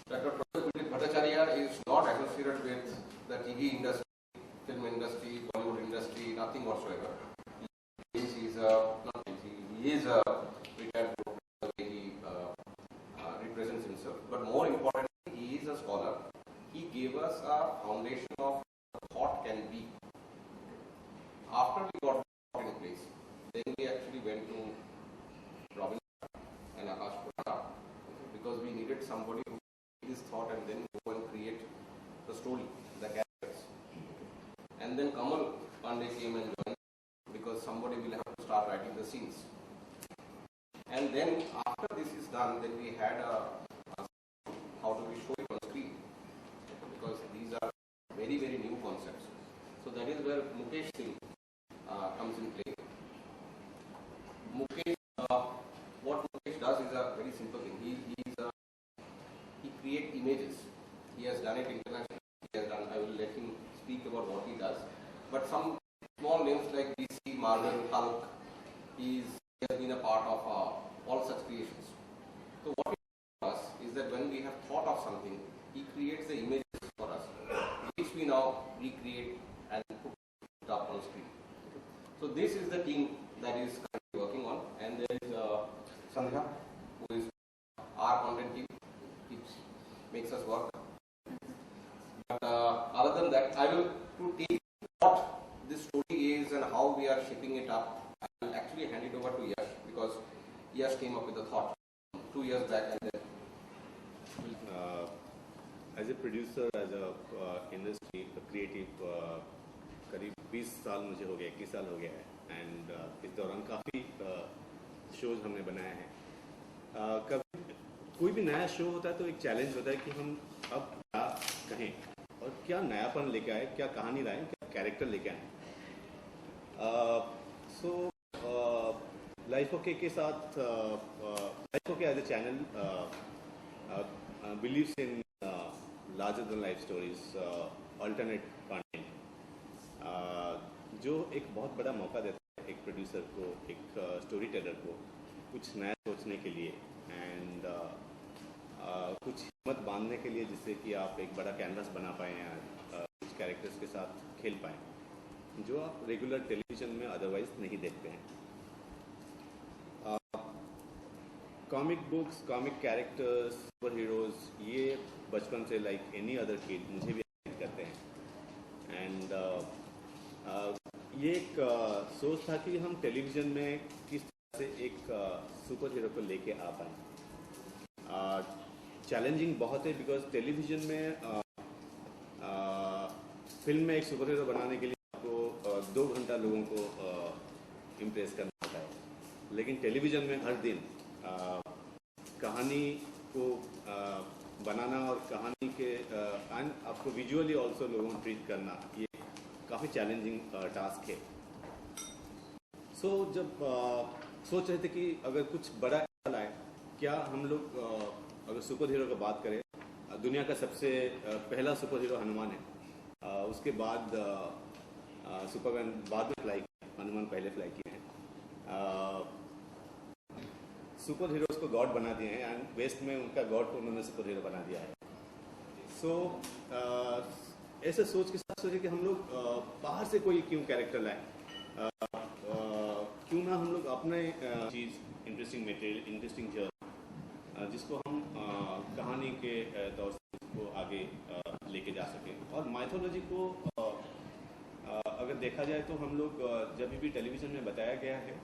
Dr. Professor Punit Bhattacharya is not associated with the TV industry, film industry, Bollywood industry, nothing whatsoever. He is a retired professor, the way he represents himself. But more importantly, he is a scholar. He gave us a foundation of what thought can be. After we got thought in place, then we actually went to Robin and Akash Purana because we needed somebody who this thought and then go and create the story, the characters. And then Kamal Pandey came and joined because somebody will have to start writing the scenes. And then after this is done, then we had how do we show it on screen, because these are very, very new concepts. So that is where Mukesh Singh comes in play. Mukesh, what Mukesh does is a very simple thing. He creates images. He has done it internationally. I will let him speak about what he does. But some small names like DC, Marvel, Hulk, he has been a part of all such creations. So what he does is that when we have thought of something, he creates the images for us, which we now recreate and put it up on screen. So this is the team that is currently working on, and there is Sandhya, who is our content team, which makes us work. But other than that, I will to take what this story is and how we are shaping it up. I will actually hand it over to Yash, because Yash came up with the thought 2 years back, and then as a producer, as a industry, a creative, करीब 20 साल मुझे हो गया, 21 साल हो गया है, and इस दौरान काफ़ी शोज हमने बनाए हैं. कभी कोई भी नया शो होता है तो एक चैलेंज होता है कि हम अब क्या कहें और क्या नयापन लेके आए, क्या कहानी लाएं, क्या कैरेक्टर लेके आए. सो लाइफ ओके के साथ Life OK as a channel believes in larger than life stories, alternate content, जो एक बहुत बड़ा मौका देता है एक प्रोड्यूसर को, एक स्टोरी टेलर को कुछ नया सोचने के लिए, एंड कुछ हिम्मत बांधने के लिए, जिससे कि आप एक बड़ा कैनवास बना पाएँ या कुछ कैरेक्टर्स के साथ खेल पाएँ, जो आप रेगुलर टेलीविज़न में अदरवाइज नहीं देखते हैं. Comic books, comic characters, super heroes, ये बचपन से लाइक एनी अदर किड मुझे भी अट्रैक्ट करते हैं. एंड ये एक सोच था कि हम टेलीविज़न में किस तरह से एक सुपर हीरो को लेके आ पाएँ. चैलेंजिंग बहुत है, बिकॉज टेलीविज़न में फिल्म में एक सुपर हीरो बनाने के लिए आपको 2 घंटा लोगों को इम्प्रेस करना होता है, लेकिन टेलीविज़न में हर दिन कहानी को बनाना और कहानी के एंड आपको विजुअली ऑल्सो लोगों को ट्रीट करना, ये काफ़ी चैलेंजिंग टास्क है. सो जब सोच रहे थे कि अगर कुछ बड़ा लाए, क्या हम लोग अगर सुपर हीरो की बात करें, दुनिया का सबसे पहला सुपर हीरो हनुमान है. उसके बाद सुपरमैन बाद में फ्लाई किया, हनुमान पहले फ्लाई किए हैं. सुपर हीरोज़ को गॉड बना दिए हैं, एंड वेस्ट में उनका गॉड को उन्होंने सुपर हीरो बना दिया है. सो ऐसे सोच के साथ सोचे कि हम लोग बाहर से कोई क्यों कैरेक्टर लाएं, क्यों ना हम लोग अपने चीज़, इंटरेस्टिंग मटेरियल, इंटरेस्टिंग जर्नल, जिसको हम कहानी के तौर से उसको आगे लेके जा सकें. और माइथोलॉजी को अगर देखा जाए तो हम लोग जब भी टेलीविज़न में बताया गया है,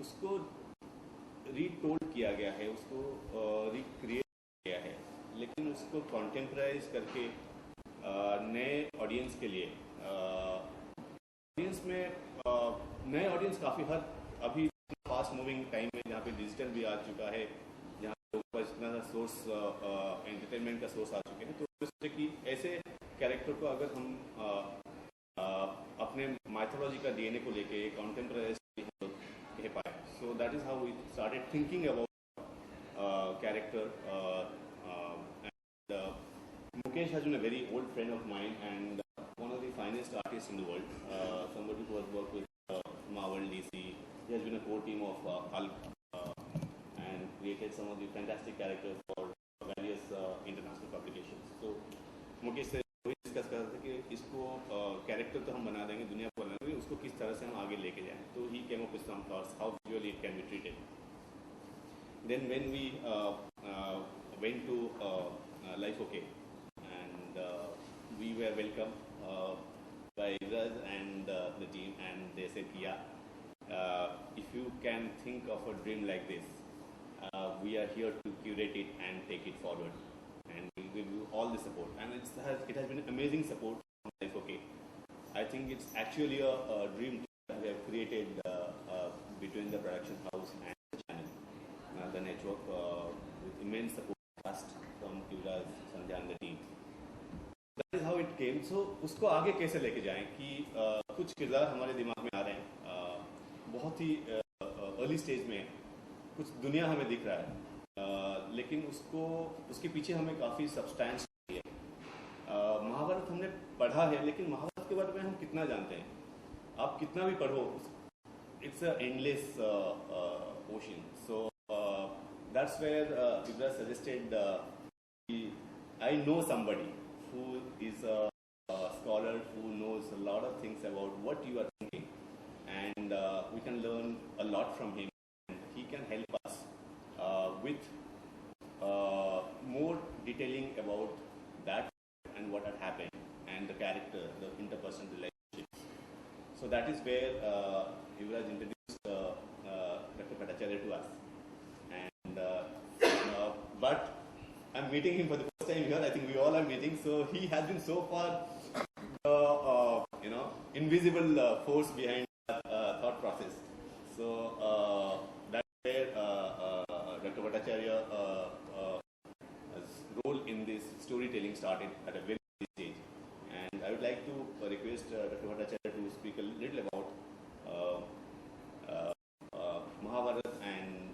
उसको रीटोल्ड किया गया है, उसको रिक्रिएट किया गया है, लेकिन उसको कॉन्टेम्पराइज करके नए ऑडियंस के लिए, ऑडियंस में नए ऑडियंस काफ़ी हद अभी फास्ट मूविंग टाइम में, जहाँ पे डिजिटल भी आ चुका है, जहाँ लोगों का इतना सा सोर्स एंटरटेनमेंट का सोर्स आ चुके हैं, तो इससे कि ऐसे कैरेक्टर को अगर हम अपने माइथोलॉजी का डीएनए को लेके कॉन्टेम्पराइज कह पाए. So that is how we started thinking about character. And Mukesh has been a very old friend of mine and one of the finest artists in the world. Somebody who has worked with Marvel, DC. He has been a core team of Hulk and created some of the fantastic characters for various international publication. तो मुकेश से discuss कर रहे थे कि इसको character तो हम बना देंगे, दुनिया को बना देंगे, उसको किस तरह से हम आगे लेके जाएं. तो he came up with some thoughts how visually it can be treated. Then when we went to Life OK, and we were welcomed by Raj and the team, and they said, yeah, if you can think of a dream like this, we are here to curate it and take it forward, and we'll give you all the support. And it has been amazing support from Life OK. I think it's actually a dream that we have created between the production house and the channel, the network, with immense support from Yuvraj, Sandhya and the team. That is how it came. So उसको आगे कैसे लेके जाएं कि कुछ किरदार हमारे दिमाग में आ रहे हैं, बहुत ही अर्ली स्टेज में कुछ दुनिया हमें दिख रहा है, लेकिन उसके पीछे हमें काफ़ी सब्सटेंस है. महाभारत हमने पढ़ा है, लेकिन महाभारत के बारे में हम कितना जानते हैं? आप कितना भी पढ़ो, it's a endless ocean. So that's where Yuvraj suggested I know somebody who is a scholar who knows a lot of things about what you are thinking, and we can learn a lot from him, and he can help us with more detailing about that and what had happened and the character, the interpersonal relationships. So that is where Yuvraj introduced Dr. Bhattacharya to us. But I'm meeting him for the first time here. I think we all are meeting. So he has been so far the invisible force behind that thought process. So that's where Dr. Bhattacharya's role in this storytelling started at a very early stage. And I would like to request Dr. Bhattacharya to speak a little about Mahabharata and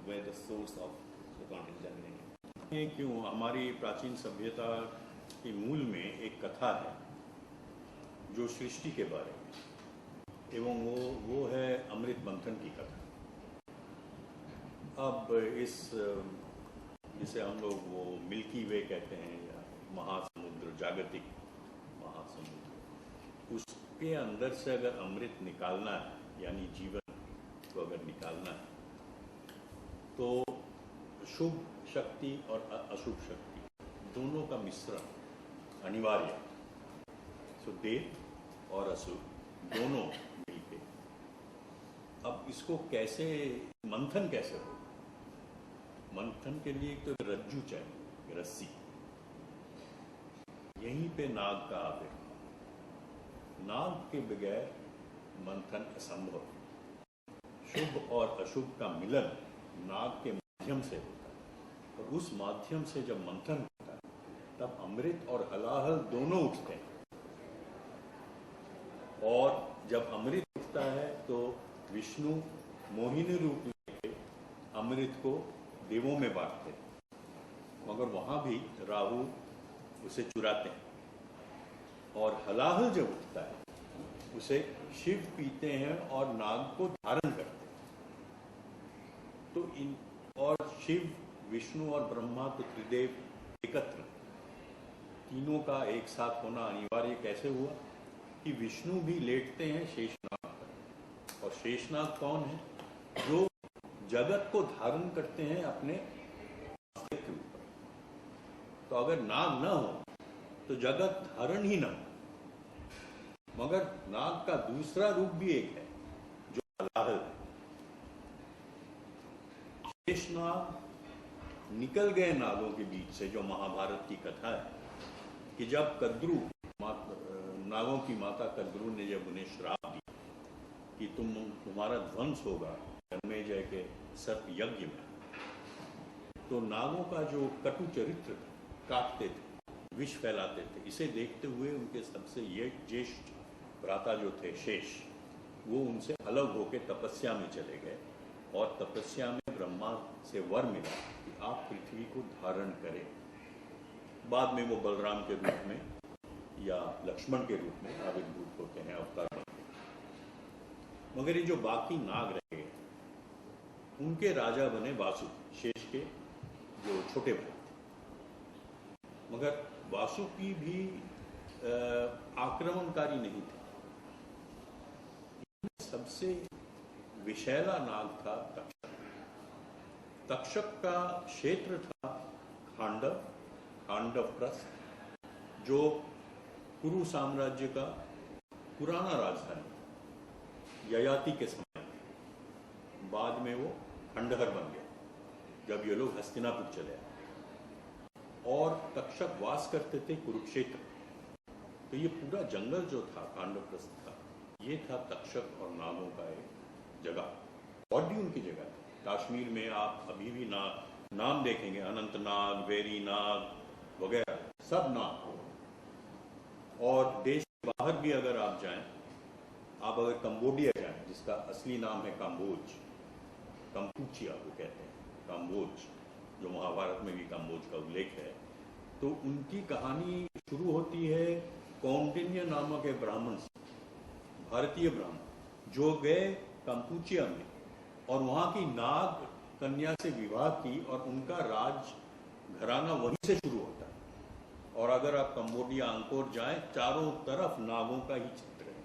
where the source of the content generated. क्यों हमारी प्राचीन सभ्यता के मूल में एक कथा है जो सृष्टि के बारे में, एवं वो है अमृत मंथन की कथा. अब इस जिसे हम लोग वो मिल्की वे कहते हैं, या महासमुद्र, जागतिक महासमुद्र, उसके अंदर से अगर अमृत निकालना है, यानी जीवन को अगर निकालना है, तो शुभ शक्ति और अशुभ शक्ति दोनों का मिश्रण अनिवार्य. सो देव और असुर दोनों मिलके अब इसको कैसे मंथन कैसे हो? मंथन के लिए एक तो रज्जु चाहिए, रस्सी. यहीं पे नाग का आविर्भाव. नाग के बगैर मंथन असंभव. शुभ और अशुभ का मिलन नाग के माध्यम से होता है, और उस माध्यम से जब मंथन होता है तब अमृत और हलाहल दोनों उठते हैं. और जब अमृत उठता है तो विष्णु मोहिनी रूप लेके अमृत को देवों में बांटते हैं, मगर वहां भी राहु उसे चुराते हैं. और हलाहल जब उठता है उसे शिव पीते हैं और नाग को धारण करते हैं. तो और शिव, विष्णु और ब्रह्मा तो त्रिदेव एकत्र, तीनों का एक साथ होना अनिवार्य कैसे हुआ कि विष्णु भी लेटते हैं शेषनाग पर. और शेषनाग कौन है? जो जगत को धारण करते हैं अपने अस्तित्व के ऊपर. तो अगर नाग न हो तो जगत धारण ही न हो. मगर नाग का दूसरा रूप भी एक है जो हलाहल है. शेषनाग निकल गए नागों के बीच से, जो महाभारत की कथा है कि जब कद्रू, नागों की माता कद्रू ने जब उन्हें श्राप दिया कि तुम्हारा ध्वंस होगा जन्मेजय के सर्प यज्ञ में, तो नागों का जो कटु चरित्र काटते थे, विष फैलाते थे, इसे देखते हुए उनके सबसे ये ज्येष्ठ भ्राता जो थे शेष, वो उनसे अलग होकर तपस्या में चले गए. और तपस्या में ब्रह्मा से वर मिला कि आप पृथ्वी को धारण करें. बाद में वो बलराम के रूप में या लक्ष्मण के रूप में आविर्भूत होते हैं, अवतार बनते हैं. मगर ये जो बाकी नाग रहे उनके राजा बने वासुदेव, शेष के जो छोटे भाई थे। मगर वासुकी भी आक्रमणकारी नहीं थे। सबसे विषैला नाग था तक्षक। तक्षक का क्षेत्र था खांडवप्रस्थ, जो कुरु साम्राज्य का पुराना राजधानी ययाति के समय में। बाद में वो खंडहर बन गया जब ये लोग हस्तिनापुर चले आए। और तक्षक वास करते थे कुरुक्षेत्र। तो ये पूरा जंगल जो था खांडवप्रस्थ का, ये था तक्षक और नागों का एक जगह, बॉडी उनकी जगह थी। कश्मीर में आप अभी भी नाम देखेंगे, अनंतनाग, वेरी नाग वगैरह, सब नाग। और देश के बाहर भी अगर आप जाएं, आप अगर कंबोडिया जाएं, जिसका असली नाम है काम्बोज, कंपूचिया को कहते हैं, काम्बोज, जो महाभारत में भी काम्बोज का उल्लेख है, तो उनकी कहानी शुरू होती है कौंडिन्य नामक एक ब्राह्मण से, भारतीय ब्राह्मण, जो गए कंपूचिया में और वहां की नाग कन्या से विवाह की, और उनका राज घराना वहीं से शुरू होता है। और अगर आप कंबोडिया अंकोर जाएं, चारों तरफ नागों का ही चित्र है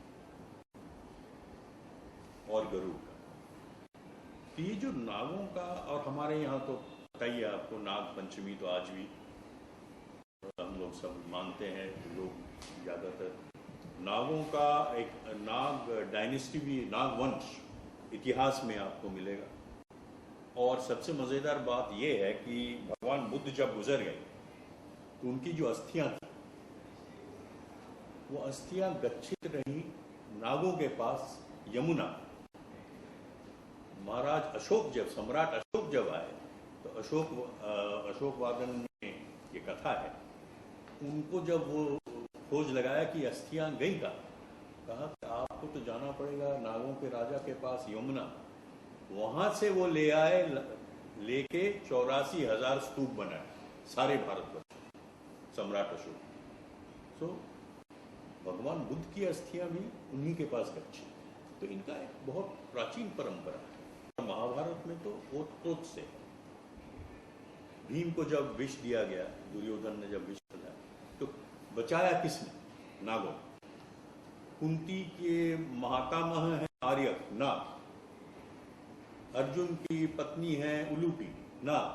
और गरुड़ का। तो ये जो नागों का, और हमारे यहाँ तो पता ही है आपको, नाग पंचमी तो आज भी हम लोग सब मानते हैं। लोग ज्यादातर नागों का एक नाग डायनेस्टी भी, नाग वंश इतिहास में आपको मिलेगा। और सबसे मजेदार बात यह है कि भगवान बुद्ध जब गुजर गए तो उनकी जो अस्थियां थी, वो अस्थियां गच्छित रही नागों के पास यमुना। महाराज अशोक, जब सम्राट अशोक जब आए, तो अशोक वादन में ये कथा है, उनको जब वो खोज लगाया कि अस्थियां गई कहा कि आपको तो जाना पड़ेगा नागों के राजा के पास यमुना। वहां से वो ले आए, लेके 84,000 स्तूप बनाए सारे भारतवर्ष, सम्राट अशोक। तो भगवान बुद्ध की अस्थियां भी उन्हीं के पास गच्छी। तो इनका एक बहुत प्राचीन परंपरा है। महाभारत में तो ओत-प्रोत से, भीम को जब विष दिया गया, दुर्योधन ने जब विष दिया, तो बचाया किसने? नागों। कुंती के महातामह है आर्यक, नाग। अर्जुन की पत्नी है उलूपी, नाग।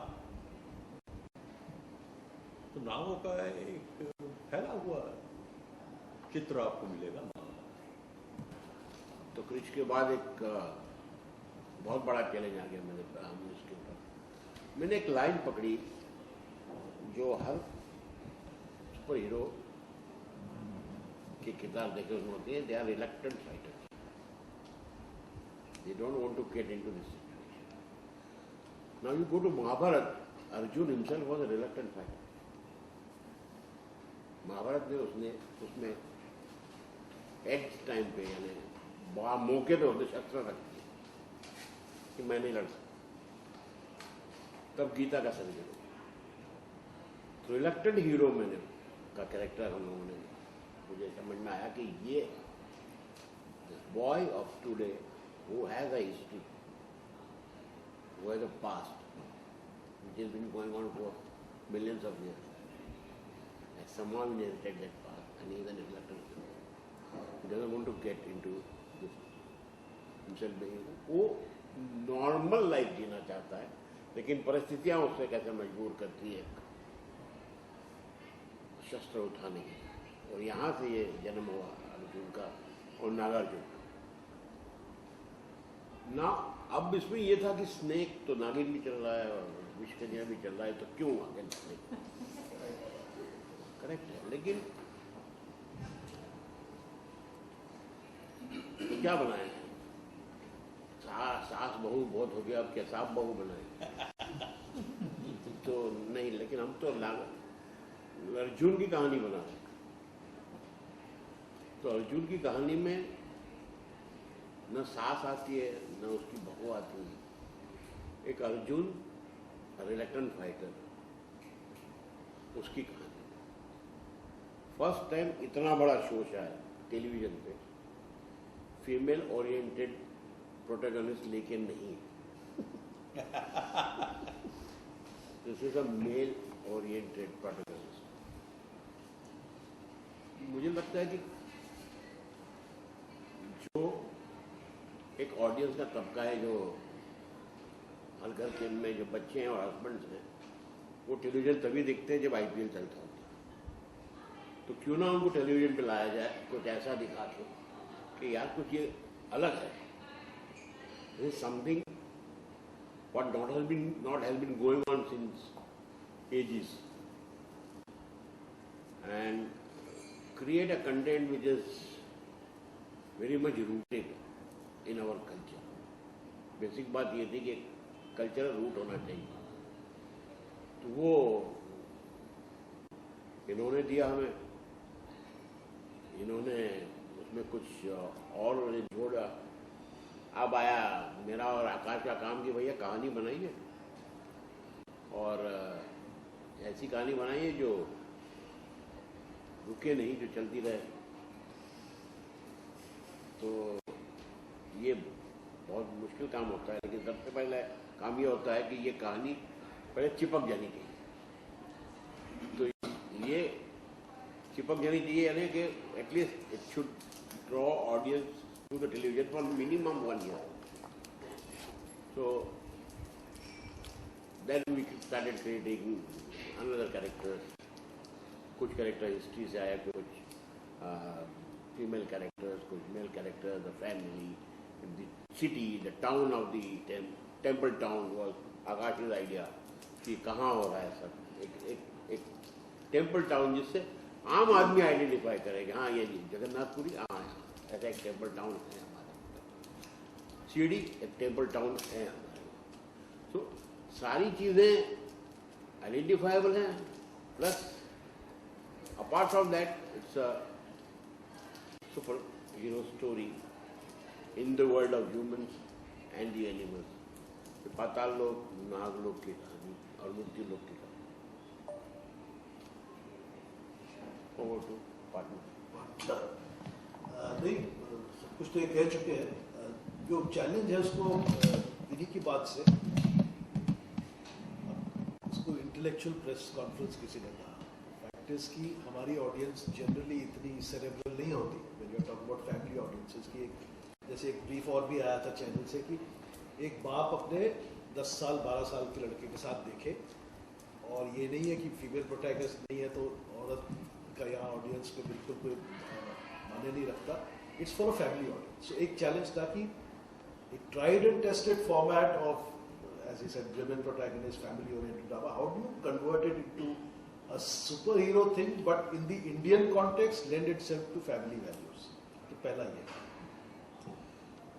तो नागों का एक फैला हुआ चित्र आपको मिलेगा। तो क्रिश के बाद एक बहुत बड़ा चैलेंज आ गया हमने इसके ऊपर। मैंने एक लाइन पकड़ी जो हर सुपर हीरो के किरदार देखे उसमें होती है, they are reluctant fighters, they don't want to get into this situation. Now you go to Mahabharat, Arjun himself was a reluctant fighter. Mahabharat में उसमें एट टाइम पे, यानी मौके पे होते शस्त्र रख दिए कि मैं नहीं लड़ सकता। तब गीता का सर्जन हो। तो रिलक्टेंट हीरो मैंने का कैरेक्टर हम लोगों ने, मुझे समझ में आया कि ये boy of today who has a history, who has a past which has been going on for millions of years, like someone inherited that past and he is a reluctant hero. He doesn't want to get into this himself being, वो normal life जीना चाहता है, लेकिन परिस्थितियां उससे कैसे मजबूर करती है शस्त्र उठाने के लिए। और यहाँ से ये जन्म हुआ अर्जुन का और नागार्जुन का। ना अब इसमें ये था कि स्नेक तो नागिन भी चल रहा है और विषकन्या भी चल रहा है, तो क्यों आगे स्नेक? करेक्ट है, लेकिन तो क्या बनाए हैं? सास बहू बहुत हो गया, अब क्या साफ बहू बनाए? तो नहीं, लेकिन हम तो अर्जुन की कहानी बना रहे। तो अर्जुन की कहानी में न सास आती है न उसकी बहू आती है। एक अर्जुन रिलक्टेंट फाइटर, उसकी कहानी। फर्स्ट टाइम इतना बड़ा शो शायद टेलीविजन पे फीमेल ओरिएंटेड प्रोटैगनिस्ट लेके नहीं this is a mail oriented protagonist. मुझे लगता है कि जो एक ऑडियंस का तबका है, जो हर घर के में जो बच्चे हैं और हस्बैंड्स हैं, वो टेलीविजन तभी देखते हैं जब आईपीएल चलता होता है। तो क्यों ना उनको टेलीविजन पे लाया जाए, कुछ ऐसा दिखा के कि यार कुछ ये अलग है। This is something what not has been going on since ages, and create a content which is very much rooted in our culture. Basic बात ये थी कि कल्चरल रूट होना चाहिए, तो वो इन्होंने दिया हमें। इन्होंने उसमें कुछ और जोड़ा। अब आया मेरा और आकाश का काम कि भैया कहानी बनाइए, और ऐसी कहानी बनाइए जो रुके नहीं, जो चलती रहे। तो ये बहुत मुश्किल काम होता है, लेकिन सबसे पहले काम ये होता है कि ये कहानी पहले चिपक जानी चाहिए। तो ये चिपक जानी चाहिए, यानी कि at least it should draw audience to the television for minimum 1 year. So then we started creating another characters. कुछ character history से आया, कुछ female characters, कुछ male characters, the family, the city, the town of the temple town was Akash's idea कि कहाँ हो रहा है सब। एक टेम्पल टाउन जिससे आम आदमी आइडेंटिफाई करेगा, हाँ ये जगन्नाथपुरी, हाँ ऐसा एक टेम्पल टाउन है हमारे। सीडी एक टेम्पल टाउन है हमारे। तो सारी चीजें आइडेंटिफाइबल हैं, plus apart from that it's a super hero story in the world of humans and the animals. Patal Lok, Naglok की कहानी और मुक्ति लोक की कहानी। Over to partner. नहीं, कुछ तो ये कह चुके हैं। जो चैलेंज है उसको इन्हीं की बात से, उसको इंटेलेक्चुअल प्रेस कॉन्फ्रेंस किसी ने कहा। फैक्ट इज कि हमारी ऑडियंस जनरली इतनी सेरेब्रल नहीं होती। When you are talking about family audiences की, जैसे एक ब्रीफ और भी आया था चैनल से कि एक बाप अपने 10 साल 12 साल के लड़के के साथ देखे, और ये नहीं है कि फीमेल प्रोटैगनिस्ट नहीं है तो औरत का यहाँ ऑडियंस पे बिल्कुल कोई माने नहीं रखता। It's for a family audience. So एक चैलेंज था कि एक tried and tested format of, as he said, women protagonist, family oriented drama, how do you convert it into a super hero thing but in the Indian context lend itself to family values. तो पहला ये।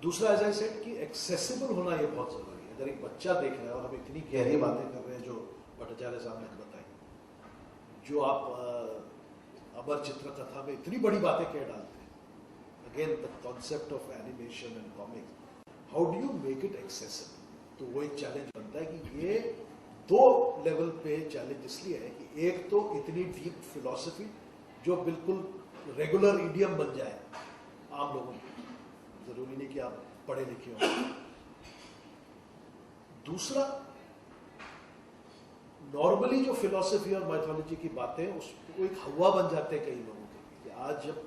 दूसरा, as I said, कि accessible होना ये बहुत जरूरी है। अगर एक बच्चा देख रहा है, और हम इतनी गहरी बातें कर रहे हैं जो भट्टाचार्य साहब ने बताई, जो आप अमर चित्र कथा में इतनी बड़ी बातें कह डालते हैं। Again the concept of animation and comics, how do you make it accessible? तो वो एक चैलेंज बनता है कि ये 2 लेवल पे चैलेंज इसलिए है कि एक तो इतनी डीप फिलॉसफी जो बिल्कुल रेगुलर इडियम बन जाए आम लोगों को, जरूरी नहीं कि आप पढ़े लिखे हो। दूसरा, नॉर्मली जो फिलॉसफी और माइथोलॉजी की बातें, उसको एक हवा बन जाते हैं कई लोगों के कि आज जब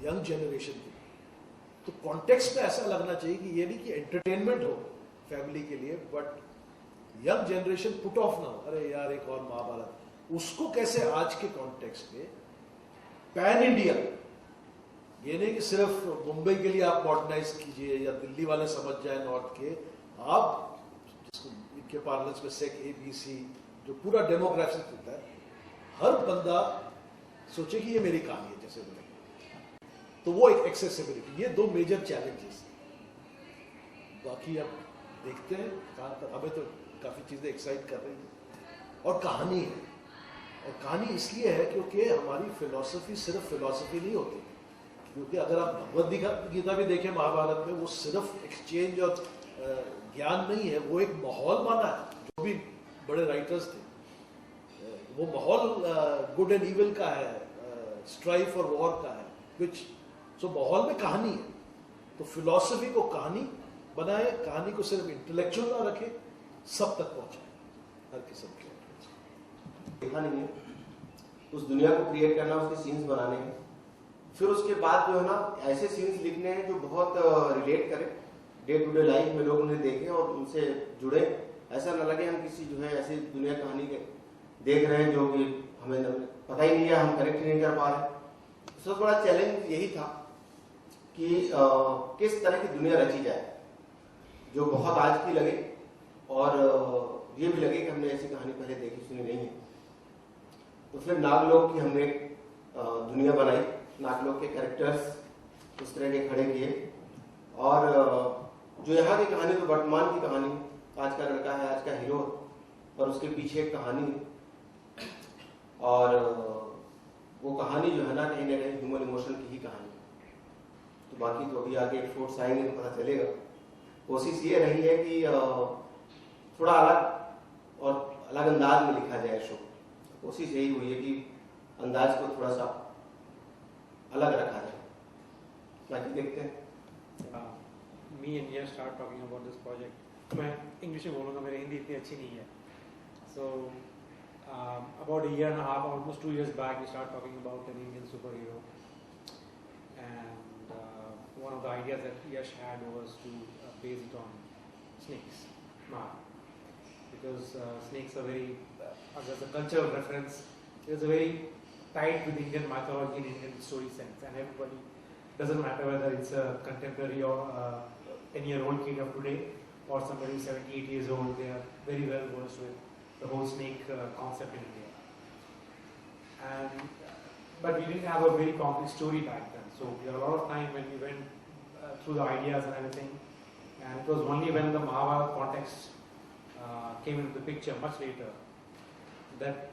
यंग जनरेशन की, तो कॉन्टेक्स्ट में ऐसा लगना चाहिए कि ये नहीं कि एंटरटेनमेंट हो फैमिली के लिए, but young generation put off ना हो, अरे यार एक और महाभारत, उसको कैसे आज के कॉन्टेक्स्ट में पैन इंडिया, ये नहीं कि सिर्फ मुंबई के लिए आप मॉडर्नाइज कीजिए या दिल्ली वाले समझ जाए नॉर्थ के, आप जिसको इनके पार्लर्स में सेक ABC जो पूरा डेमोग्राफिक होता है, हर बंदा सोचे कि ये मेरी कहानी है जैसे बोले, तो वो एक एक्सेसिबिलिटी। ये 2 मेजर चैलेंजेस। बाकी अब देखते हैं कहाँ तक। हमें तो काफी चीजें एक्साइट कर रही हैं, और कहानी है, और कहानी इसलिए है क्योंकि हमारी फिलॉसफी सिर्फ फिलॉसफी नहीं होती। क्योंकि अगर आप भगवद गीता भी देखें, महाभारत में, वो सिर्फ एक्सचेंज और ज्ञान नहीं है, वो एक माहौल माना है। जो भी बड़े राइटर्स थे, वो माहौल गुड एंड इविल का है, स्ट्राइफ और वॉर का है, विच सो माहौल में कहानी है। तो फिलॉसफी को कहानी बनाए, कहानी को सिर्फ इंटेलेक्चुअल ना रखे, सब तक पहुंचाए। हर किस्म के audience को। देखा नहीं है, उस दुनिया को क्रिएट करना, उसके सीन्स बनाने हैं, फिर उसके बाद जो है ना ऐसे सीन्स लिखने हैं जो बहुत रिलेट करें डे टू डे लाइफ में, लोग उन्हें देखें और उनसे जुड़े। ऐसा न लगे हम किसी जो है ऐसी दुनिया कहानी के देख रहे हैं जो कि हमें पता ही नहीं है, हम कनेक्ट नहीं कर पा रहे। सबसे बड़ा चैलेंज यही था कि किस तरह की दुनिया रची जाए जो बहुत आज की लगे और ये भी लगे कि हमने ऐसी कहानी पहले देखी सुनी नहीं है। तो फिर नागलोक की हमने दुनिया बनाई, नागलोक के कैरेक्टर्स उस तरह के खड़े किए और जो यहाँ की कहानी तो वर्तमान की कहानी, आज का लड़का है, आज का हीरो और उसके पीछे एक कहानी है और वो कहानी जो है ना कहीं ह्यूमन इमोशन की ही कहानी। तो बाकी तो अभी आगे एपिसोड्स आएंगे तो पता चलेगा। कोशिश ये रही है कि थोड़ा अलग और अलग अंदाज में लिखा जाए शो। कोशिश यही हुई है कि अंदाज को थोड़ा सा अलग रखा जाए। बाकी देखते हैं। Me and Yash start talking about this project. मैं इंग्लिश में बोलूँगा, मेरी हिंदी इतनी अच्छी नहीं है. So about a year and a half, almost 2 years back, we started talking about an Indian superhero, and one of the ideas that Yash had was to base it on snakes, because snakes are very, as a cultural reference, it's a very tied with Indian mythology and Indian story sense, and everybody, doesn't matter whether it's a contemporary or 10-year-old kid of today or somebody 78 years old, they are very well versed with the whole snake concept in India. But we didn't have a very complex story back then, so we had a lot of time when we went through the ideas and everything, and it was only when the Mahabharata context came into the picture much later that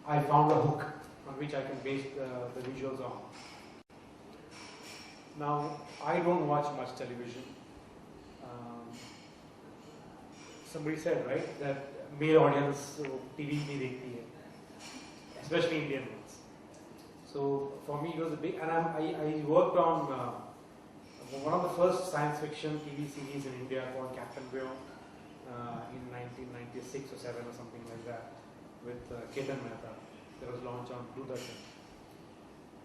I found a hook on which I can base the visuals on. Now, I don't watch much television. Somebody said, right, that male audience TV nahi dekhti hai, especially Indian ones. So for me, it was a big, and I worked on one of the first science fiction TV series in India called Captain Vyo in 1996 or 7 or something like that, with Ketan Mehta. That was launched on Doordarshan.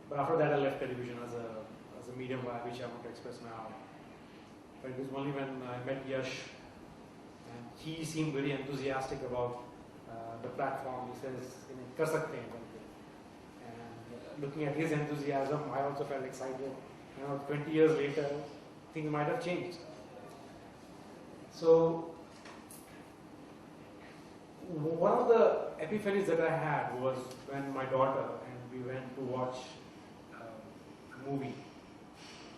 But after that, I left television as a medium by which I want to express my art. But it was only when I met Yash, and he seemed very enthusiastic about the platform. He says, "Kar sakte hain," and looking at his enthusiasm, I also felt excited. 20 years later, things might have changed. So one of the epiphanies that I had was when my daughter and we went to watch a movie,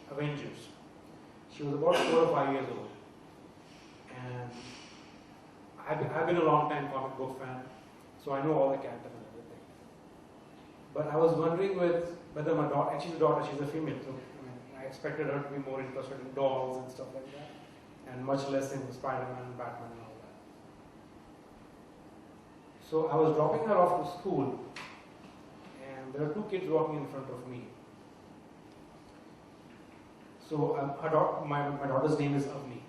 Avengers. She was about 4 or 5 years old, and I've been a long time comic book fan, so I know all the characters and everything. But I was wondering whether my daughter, actually the daughter, she's a female, so I expected her to be more interested in dolls and stuff like that, and much less in Spider-Man and Batman and all that. So I was dropping her off to school, and there were 2 kids walking in front of me. So my daughter's name is Avni.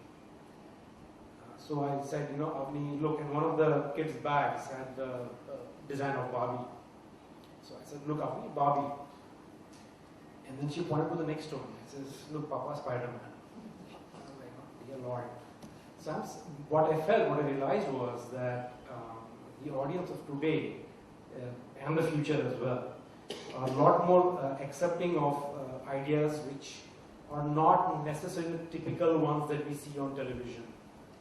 So I said, Avni, look, and one of the kids' bags had the design of Barbie. So I said, look, Avni, Barbie. And then she pointed to the next one. She says, look, Papa, Spider-Man. I was like, oh, dear Lord. So what I realized was that the audience of today and the future as well are a lot more accepting of ideas which are not necessarily typical ones that we see on television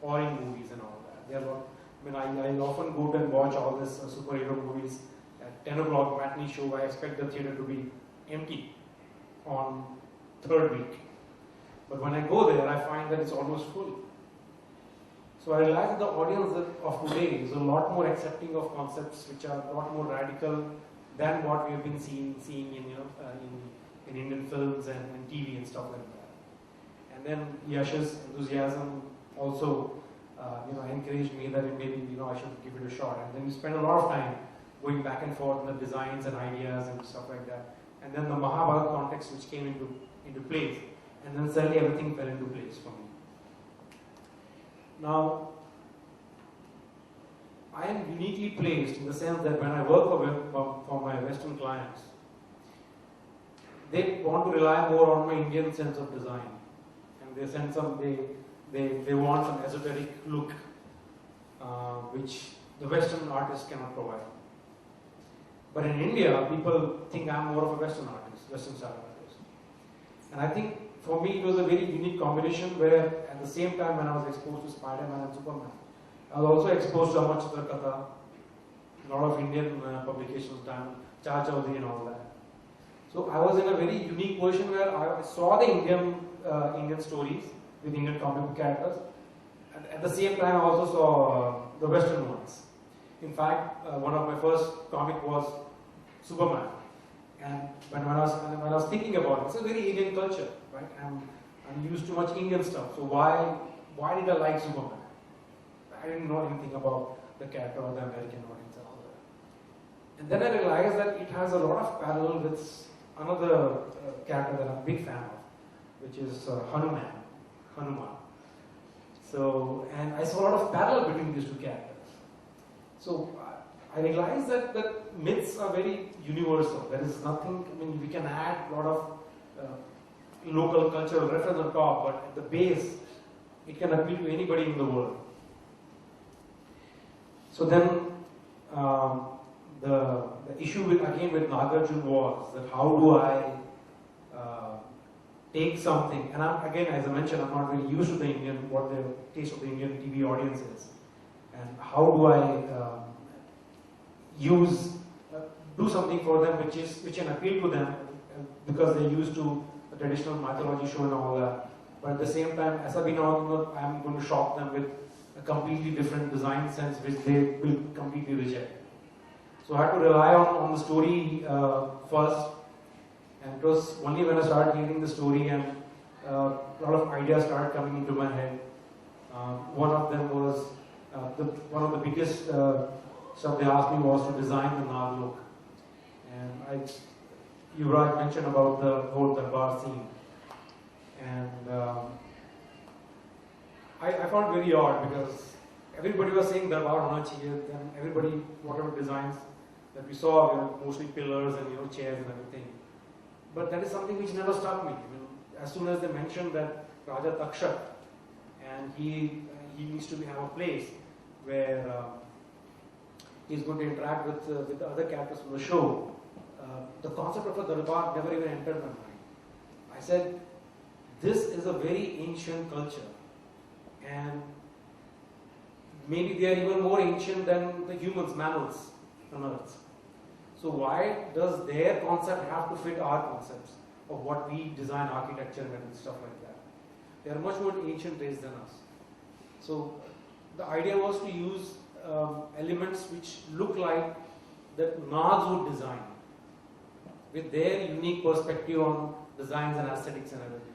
or in movies and all that. They are not, I often go and watch all these superhero movies at 10 o'clock matinee show. I expect the theatre to be empty on 3rd week. But when I go there, I find that it's almost full. So I realize that the audience of today is a lot more accepting of concepts which are a lot more radical than what we have been seeing in Indian films and TV and stuff like that. And then Yash's enthusiasm also encouraged me that maybe I should give it a shot. And then we spent a lot of time going back and forth in the designs and ideas and stuff like that. And then the Mahabharata context which came into place, and then suddenly everything fell into place for me. Now, I am uniquely placed in the sense that when I work for my Western clients, they want to rely more on my Indian sense of design, and they want some esoteric look, which the Western artist cannot provide. But in India, people think I'm more of a Western artist, Western style artist, and I think for me it was a very unique combination where at the same time when I was exposed to Spider-Man and Superman, I was also exposed to Amar Chitraktha, a lot of Indian publications done, Cha Chaudhary and all that. So I was in a very unique position where I saw the Indian stories with Indian comic book characters, and at the same time I also saw the Western ones. In fact, one of my first comic was Superman, and when I was thinking about it, it's a very Indian culture, right? I'm used to much Indian stuff, so why did I like Superman? I didn't know anything about the character or the American audience and all that. And then I realized that it has a lot of parallel with another character that I'm a big fan of, which is Hanuman. So, and I saw a lot of parallel between these two characters. So I realized that myths are very universal. There is nothing, I mean, we can add a lot of local cultural reference on top, but at the base, it can appeal to anybody in the world. So then, the issue with Nagarjuna was that how do I take something, and again, as I mentioned, I'm not really used to what the taste of the Indian TV audience is, and how do I do something for them which can appeal to them because they're used to the traditional mythology show and all that, but at the same time, as I'm going to shock them with a completely different design sense which they will completely reject. So I had to rely on the story first, and it was only when I started reading the story and a lot of ideas started coming into my head. One of them was, one of the biggest stuff they asked me was to design the Nag look. And Yuvraj mentioned about the whole Darbar scene. And I found it very odd because everybody was saying Darbar hona chahiye, and everybody, whatever designs that we saw were mostly pillars and chairs and everything. But that is something which never struck me. I mean, as soon as they mentioned that Raja Takshak and he needs to have a place where he's going to interact with the other characters from the show, the concept of a Darbar never even entered my mind. I said, this is a very ancient culture, and maybe they are even more ancient than the humans, mammals on Earth. So why does their concept have to fit our concepts of what we design architecture and stuff like that? They are much more ancient race than us. So the idea was to use elements which look like that Nags would design, with their unique perspective on designs and aesthetics and everything.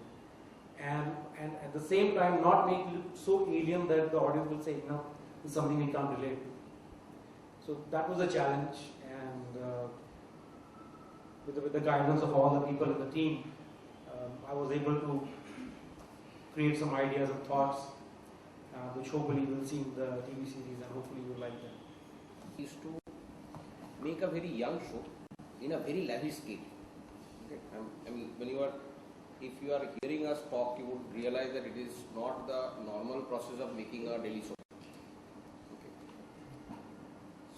And at the same time not make it look so alien that the audience will say, no, it's something we can't relate to. So that was a challenge, and with the guidance of all the people in the team, I was able to create some ideas and thoughts which hopefully you will see in the TV series, and hopefully you will like them. Is to make a very young show in a very lavish scale. Okay? I mean, if you are hearing us talk, you would realize that it is not the normal process of making a daily show. Okay.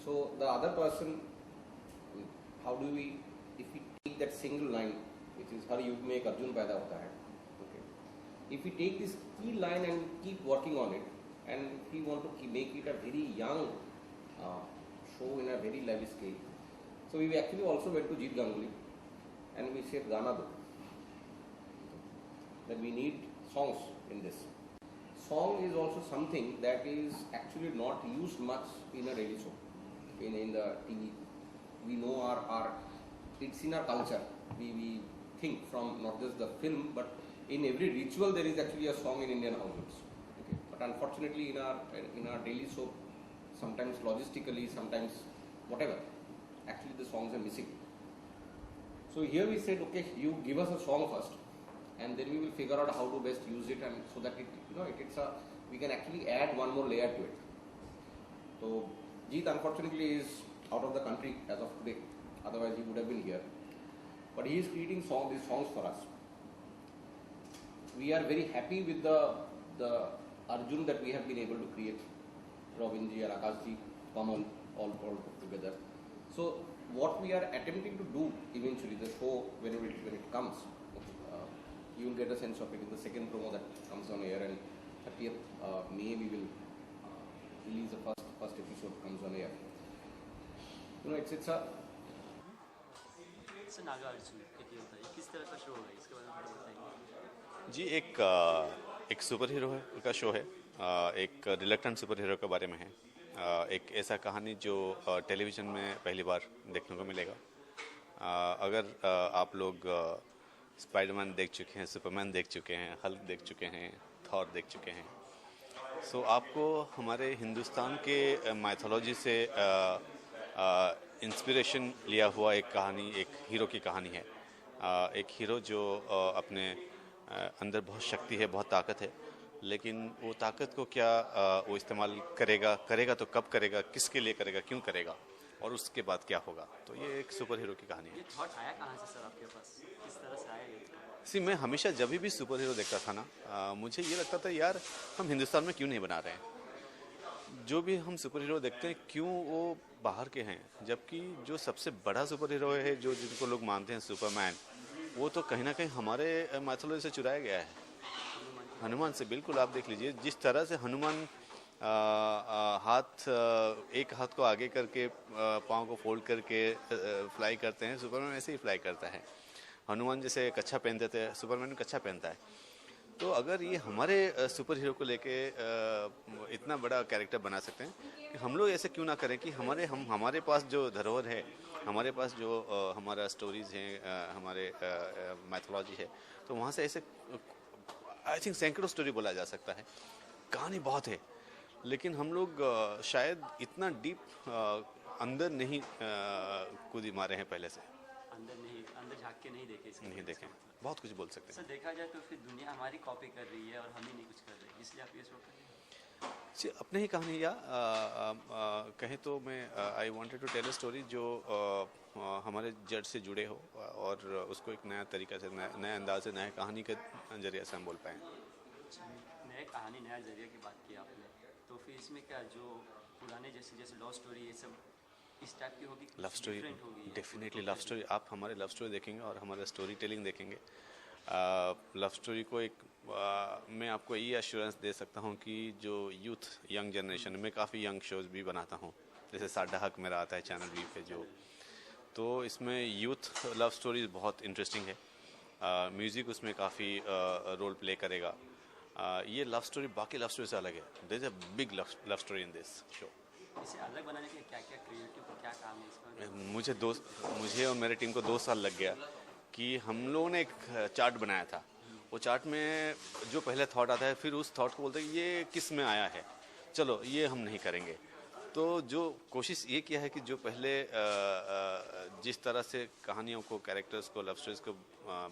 So the other person, how do we, if we take that single line, which is Har Yug Mein Ek Arjun Paida Hota Hai. Okay. If we take this key line and keep working on it, and if we want to make it a very young show in a very lavish scale, so we actually also went to Jeet Ganguly and we said Gana do. That we need songs in this. Song is also something that is actually not used much in a daily show. In the TV, we know it's in our culture. We think from not just the film, but in every ritual there is actually a song in Indian households. Okay. But unfortunately, in our daily show, sometimes logistically, sometimes whatever, actually the songs are missing. So here we said, okay, you give us a song first, and then we will figure out how to best use it, and so that we can actually add one more layer to it. So Jeet unfortunately is out of the country as of today. Otherwise, he would have been here. But he is creating these songs for us. We are very happy with the Arjun that we have been able to create. Robin ji and Akash ji, Kamal, all put together. So what we are attempting to do eventually, the show when it comes, you will get a sense of it in the second promo that comes on air, and 30th May we will release the first episode comes on air. You know, it's a Nagarjuna किस तरह का show है, इसके बारे में थोड़ा बताइए। जी, एक सुपर हीरो का शो है, एक रिलक्टेंट सुपर हीरो के बारे में है। एक ऐसा कहानी जो टेलीविज़न में पहली बार देखने को मिलेगा। अगर आप लोग स्पाइडरमैन देख चुके हैं, सुपरमैन देख चुके हैं, हल्क देख चुके हैं, थॉर देख चुके हैं, सो आपको हमारे हिंदुस्तान के माइथोलॉजी से इंस्पिरेशन लिया हुआ एक कहानी, एक हीरो की कहानी है। एक हीरो जो अपने अंदर बहुत शक्ति है, बहुत ताकत है, लेकिन वो ताकत को क्या वो इस्तेमाल करेगा तो कब करेगा, किसके लिए करेगा, क्यों करेगा, और उसके बाद क्या होगा। तो ये एक सुपर हीरो की कहानी है। ये थॉट आया कहाँ से सर आपके पास, किस तरह से आया ये? मैं हमेशा जब भी सुपर हीरो देखता था ना, मुझे ये लगता था यार हम हिंदुस्तान में क्यों नहीं बना रहे हैं। जो भी हम सुपर हीरो देखते हैं क्यों वो बाहर के हैं, जबकि जो सबसे बड़ा सुपर हीरो है, जो जिनको लोग मानते हैं सुपरमैन, वो तो कहीं ना कहीं हमारे माइथोलॉजी से चुराया गया है। हनुमान से बिल्कुल आप देख लीजिए, जिस तरह से हनुमान एक हाथ को आगे करके पाँव को फोल्ड करके फ्लाई करते हैं, सुपरमैन ऐसे ही फ्लाई करता है। हनुमान जैसे कच्छा पहनते थे, सुपरमैन कच्छा पहनता है। तो अगर ये हमारे सुपर हीरो को लेके इतना बड़ा कैरेक्टर बना सकते हैं, कि हम लोग ऐसे क्यों ना करें कि हमारे पास जो धरोहर है, हमारे पास जो हमारा स्टोरीज हैं, हमारे मैथोलॉजी है, तो वहाँ से ऐसे आई थिंक सैकड़ों स्टोरी बोला जा सकता है। कहानी बहुत है, लेकिन हम लोग शायद इतना डीप अंदर नहीं कूदी मारे हैं पहले से। अंदर झाँक के नहीं देखे, नहीं देखें, बहुत कुछ बोल सकते हैं। सर देखा जाए तो फिर दुनिया हमारी कॉपी कर रही है और हम ही नहीं कुछ कर रहे, इसलिए आप ये शो करें। अपने ही कहानी या कहें तो मैं I wanted to tell a story जो हमारे जड़ से जुड़े हो और उसको एक नया तरीका से, नए अंदाज से, नए कहानी के जरिए से हम बोल पाएँ। नए कहानी, नया जरिए की बात की आपने, तो फिर इसमें क्या जो पुराने जैसे लव स्टोरी ये सब इस टाइप की होगी, love story definitely love story. आप हमारे लव स्टोरी देखेंगे और हमारा स्टोरी टेलिंग देखेंगे। लव स्टोरी को मैं आपको ये एश्योरेंस दे सकता हूँ कि जो यूथ यंग जनरेशन में काफ़ी यंग शोज़ भी बनाता हूँ, जैसे साडा हक मेरा आता है चैनल वी पे जो, तो इसमें यूथ लव स्टोरीज बहुत इंटरेस्टिंग है। म्यूज़िक उसमें काफ़ी रोल प्ले करेगा। ये लव स्टोरी बाकी लव स्टोरी से अलग है। There is a big love story in this show. इसे अलग बनाने के लिए क्या क्या क्रिएटिव क्या काम है इसमें? मुझे और मेरे टीम को 2 साल लग गया कि हम लोगों ने एक चार्ट बनाया था। वो चार्ट में जो पहले थॉट आता है, फिर उस थॉट को बोलते हैं ये किस में आया है, चलो ये हम नहीं करेंगे। तो जो कोशिश ये किया है कि जो पहले जिस तरह से कहानियों को, कैरेक्टर्स को, लव स्टोरीज को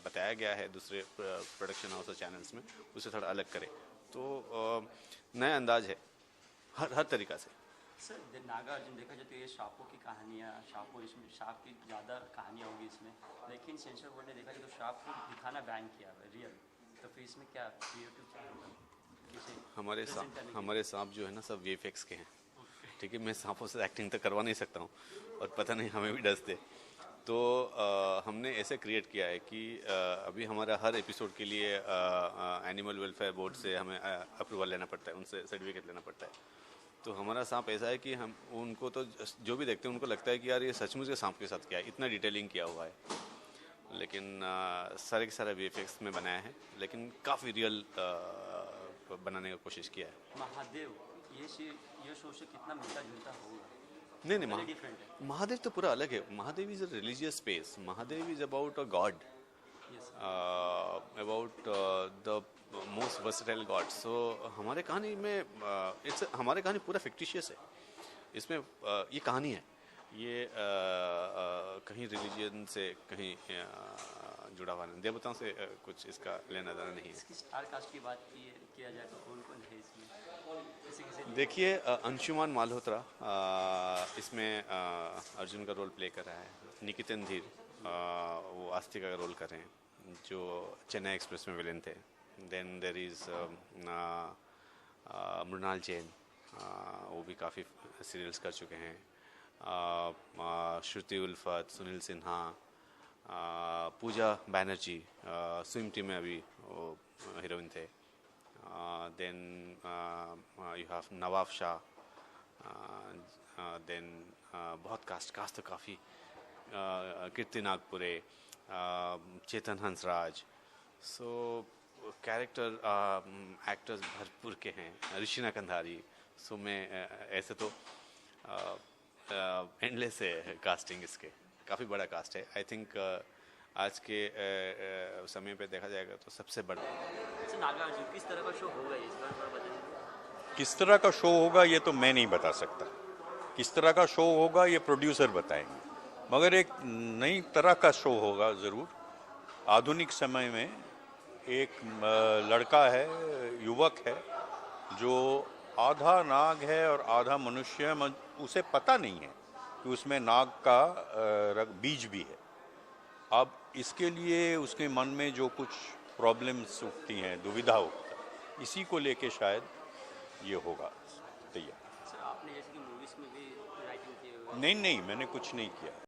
बताया गया है दूसरे प्रोडक्शन हाउस और चैनल्स में, उससे थोड़ा अलग करें। तो नया अंदाज है हर तरीक़ा से। सर नागार्जुन देखा जाए तो ये सांपों की कहानियाँ, इसमें सांप की ज़्यादा कहानियाँ होगी इसमें, लेकिन सेंसर बोर्ड ने देखा जाए तो सांप को दिखाना बैन किया है रियल, तो फिर इसमें क्या क्रिएटिव क्या होगा? हमारे सांप जो है ना सब VFX के हैं, ठीक है। मैं सांपों से एक्टिंग तो करवा नहीं सकता हूँ और पता नहीं हमें भी डस दे। तो हमने ऐसे क्रिएट किया है कि अभी हमारा हर एपिसोड के लिए एनिमल वेलफेयर बोर्ड से हमें अप्रूवल लेना पड़ता है, उनसे सर्टिफिकेट लेना पड़ता है। तो हमारा सांप ऐसा है कि हम उनको तो जो भी देखते हैं उनको लगता है कि यार ये सचमुच के सांप के साथ क्या है, इतना डिटेलिंग किया हुआ है। लेकिन सारे के सारा VFX में बनाया है, लेकिन काफ़ी रियल बनाने का कोशिश किया है। महादेव ये शो से कितना मिलता जुलता होगा? नहीं, महादेव तो पूरा अलग है। Mahadev is a religious space. Mahadev is about a god, about the most versatile god. So हमारे कहानी में हमारे कहानी पूरा फिक्टिशियस है। इसमें ये कहानी है, ये कहीं रिलीजन से कहीं जुड़ा हुआ नहीं, देवताओं से कुछ इसका लेना देना नहीं है। इसकी स्टार कास्ट की बात किया जाए तो कौन कौन है इसमें? किसी किसी देखिए अंशुमान माल्होत्रा इसमें अर्जुन का रोल प्ले कर रहा है। निकितन धीर वो आस्तिका का रोल कर रहे हैं जो चेन्नई एक्सप्रेस में विलेन थे। Then there is Mrinal Jain, वो भी काफ़ी सीरियल्स कर चुके हैं। श्रुति उल्फत, सुनील सिन्हा, पूजा बैनर्जी स्विम टीम में अभी वो हीरोइन थे। Then you have Nawab Shah, then बहुत कास्ट तो काफ़ी, Kirti Nagpure, Chetan Hansraj. So character actors भरपूर के हैं, ऋषिना कंधारी। सो मैं ऐसे तो एंडलेस है कास्टिंग, इसके काफ़ी बड़ा कास्ट है। आई थिंक आज के समय पे देखा जाएगा तो सबसे बड़ा। अच्छा, नागार्जुन किस तरह का शो होगा इस बार, थोड़ा बताइए। किस तरह का शो होगा ये तो मैं नहीं बता सकता। किस तरह का शो होगा ये प्रोड्यूसर बताएंगे, मगर एक नई तरह का शो होगा ज़रूर। आधुनिक समय में एक लड़का है, युवक है, जो आधा नाग है और आधा मनुष्य है। उसे पता नहीं है कि उसमें नाग का बीज भी है। अब इसके लिए उसके मन में जो कुछ प्रॉब्लम्स उठती हैं, दुविधा उठता है, इसी को लेके शायद ये होगा तैयार। सर आपने जैसे कि मूवीज़ में भी राइटिंग की है। नहीं, मैंने कुछ नहीं किया।